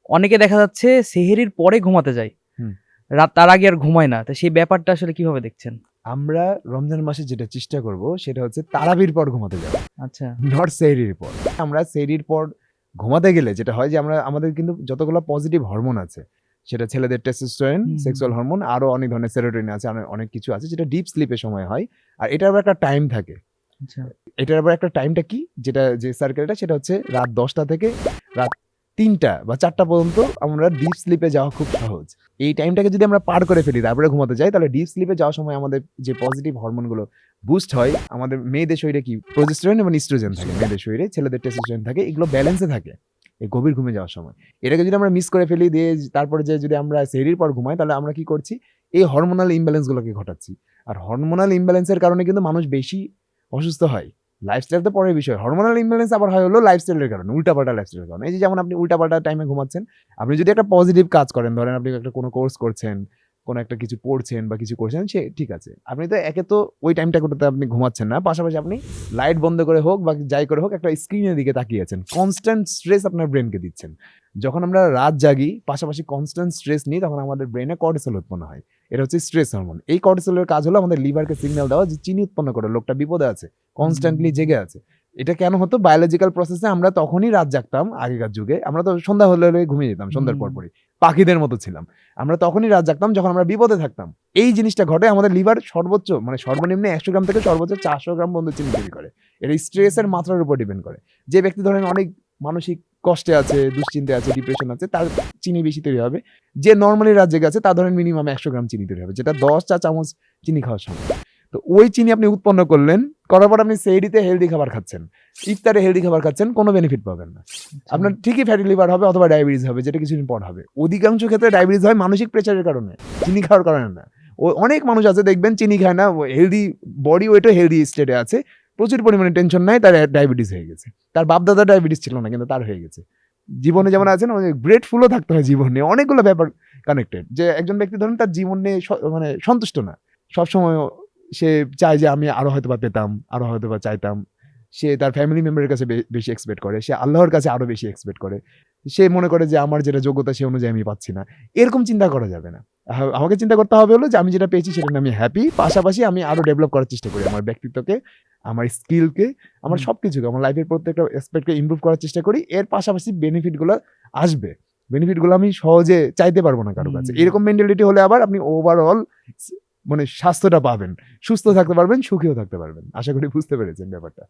অনেকে দেখা যাচ্ছে সেহরির পরে ঘুমাতে যায়, হুম। রাত তার আগে আর ঘুমায় না। তো সেই ব্যাপারটা আসলে কিভাবে দেখছেন? আমরা রমজান মাসে যেটা চেষ্টা করব সেটা হচ্ছে তারাবির পর ঘুমাতে যাওয়া, আচ্ছা। নট সেহরির পর। আমরা সেহরির পর ঘুমাতে গেলে যেটা হয় যে আমাদের কিন্তু যতগুলো পজিটিভ হরমোন আছে, সেটা ছেলেদের টেস্টোস্টেরন, হুম, হুম, সেক্সুয়াল হুম। হরমোন, আরো অনেক ধরনের সেরোটোনিন আছে, অনেক কিছু আছে যেটা ডিপ স্লিপের সময় হয়। আর এটার আবার একটা টাইম থাকে। আচ্ছা। এটার আবার একটা টাইমটা কি, যেটা যে সার্কেলটা সেটা হচ্ছে রাত 10টা থেকে রাত 3টা বা 4টা পর্যন্ত আমরা ডিপ স্লিপে যাওয়া খুব সহজ। এই টাইমটাকে যদি আমরা পার করে ফেলি তারপরে ঘুমাতে যাই, তাহলে ডিপ স্লিপে যাওয়ার সময় আমাদের যে পজিটিভ হরমোনগুলো বুস্ট হয়, আমাদের মেয়েদের শরীরে কি প্রজেস্টেরন এবং ইস্ট্রোজেন থাকে, মেয়েদের শরীরে, ছেলেদের টেস্টোস্টেরন থাকে, এগুলো ব্যালেন্সে থাকে এই গভীর ঘুমে যাওয়ার সময়। এটাকে যদি আমরা মিস করে ফেলি দিয়ে তারপরে যে যদি আমরা সেহরির পর ঘুমাই, তাহলে আমরা কি করছি, এই হরমোনাল ইমব্যালেন্সগুলোকে ঘটাচ্ছি। আর হরমোনাল ইমব্যালেন্সের কারণে কিন্তু মানুষ বেশি অসুস্থ হয়। লাইফস্টাইল তো পরের বিষয়, হরমোনাল ইমব্যালেন্স আবার হয় হলো লাইফস্টাইলের কারণে, উল্টাপাল্টা লাইফস্টাইলের কারণে। এই যে যেমন আপনি উল্টাপাল্টা টাইমে ঘুমাচ্ছেন, আপনি যদি একটা পজিটিভ কাজ করেন, ধরেন আপনি একটা কোনো কোর্স করছেন, কোনো একটা কিছু পড়ছেন বা কিছু করছেন, সে ঠিক আছে। আপনি তো একে তো ওই টাইমটা করতে আপনি ঘুমাচ্ছেন না, পাশাপাশি আপনি লাইট বন্ধ করে হোক বা যাই করে হোক একটা স্ক্রিনের দিকে তাকিয়ে আছেন, কনস্ট্যান্ট স্ট্রেস আপনার ব্রেনকে দিচ্ছেন। যখন আমরা রাত জাগি পাশাপাশি কনস্ট্যান্ট স্ট্রেস নিই, তখন আমাদের ব্রেনে কর্টিসল উৎপন্ন হয়। এটা হচ্ছে স্ট্রেস হরমোন। এই কর্টিসলের কাজ হলো আমাদের লিভারকে সিগন্যাল দেওয়া যে চিনি উৎপন্ন করে, লোকটা বিপদে আছে, কনস্ট্যান্টলি জেগে আছে। এটা কেন হতো, বায়োলজিক্যাল প্রসেসে আমরা তখনই রাত জাগতাম আগেকার যুগে। আমরা তো সন্ধ্যা হলে হলে ঘুমিয়ে যেতাম, সন্ধ্যার পরপরই পাখিদের মতো ছিলাম। আমরা তখনই রাত জাগতাম যখন আমরা বিপদে থাকতাম। এই জিনিসটা ঘটে, আমাদের লিভার সর্বোচ্চ মানে সর্বনিম্ন 100 গ্রাম থেকে সর্বোচ্চ 400 গ্রাম পর্যন্ত চিনি তৈরি করে। এটা স্ট্রেসের মাত্রার উপর ডিপেন্ড করে। যে ব্যক্তি ধরেন অনেক মানসিক কষ্টে আছে, দুশ্চিন্তায় আছে, ডিপ্রেশন আছে, তার চিনি বেশি তৈরি হবে। যে নর্মালি রাত জেগে আছে তার ধরেন মিনিমাম 100 গ্রাম চিনি তৈরি হবে, যেটা 10 চা চামচ চিনি খাওয়ার সময়। তো ওই চিনি আপনি উৎপন্ন করলেন, করার পর আপনি সেহরিতে হেলদি খাবার খাচ্ছেন, ইফতারে হেলদি খাবার খাচ্ছেন, কোনো বেনিফিট পাবেন না। আপনার ঠিকই ফ্যাটি লিভার হবে অথবা ডায়াবেটিস হবে, যেটা কিছুদিন পর হবে। অধিকাংশ ক্ষেত্রে ডায়াবেটিস হয় মানসিক প্রেশারের কারণে, চিনি খাওয়ার কারণে না। অনেক মানুষ আছে দেখবেন চিনি খায় না, হেলদি বডি ওয়েটও হেলদি স্টেটে আছে, প্রচুর পরিমাণে টেনশন নাই, তার ডায়াবেটিস হয়ে গেছে। তার বাপদাদা ডায়াবেটিস ছিল না, কিন্তু তার হয়ে গেছে। জীবনে যেমন আছে না, গ্রেটফুলও থাকতে হয় জীবনে, অনেকগুলো ব্যাপার কানেক্টেড। যে একজন ব্যক্তি ধরুন তার জীবন নিয়ে মানে সন্তুষ্ট না, সবসময় সে চায় যে আমি আরো হয়তো বা পেতাম, আরো হয়তো বা চাইতাম। সে তার ফ্যামিলি মেম্বারের কাছে বেশি এক্সপেক্ট করে, সে আল্লাহর কাছে আরো বেশি এক্সপেক্ট করে। সে মনে করে যে আমার যেটা যোগ্যতা সে অনুযায়ী আমি পাচ্ছি না। এরকম চিন্তা করা যাবে না। আমাকে চিন্তা করতে হবে হলো যে আমি যেটা পেয়েছি সেটা নিয়ে আমি হ্যাপি, পাশাপাশি আমি আরো ডেভেলপ করার চেষ্টা করি আমার ব্যক্তিত্বকে, আমার স্কিলকে, আমার সবকিছুকে, আমার লাইফের প্রত্যেকটা অ্যাসপেক্টকে ইমপ্রুভ করার চেষ্টা করি। এর পাশাপাশি বেনিফিট গুলো আসবে, বেনিফিট গুলো আমি সহজে চাইতে পারবো না কারো কাছে। এরকম মেন্টালিটি হলে আবার আপনি ওভারঅল মানে স্বাস্থ্যটা পাবেন, সুস্থ থাকতে পারবেন, সুখীও থাকতে পারবেন। আশা করি বুঝতে পেরেছেন ব্যাপারটা।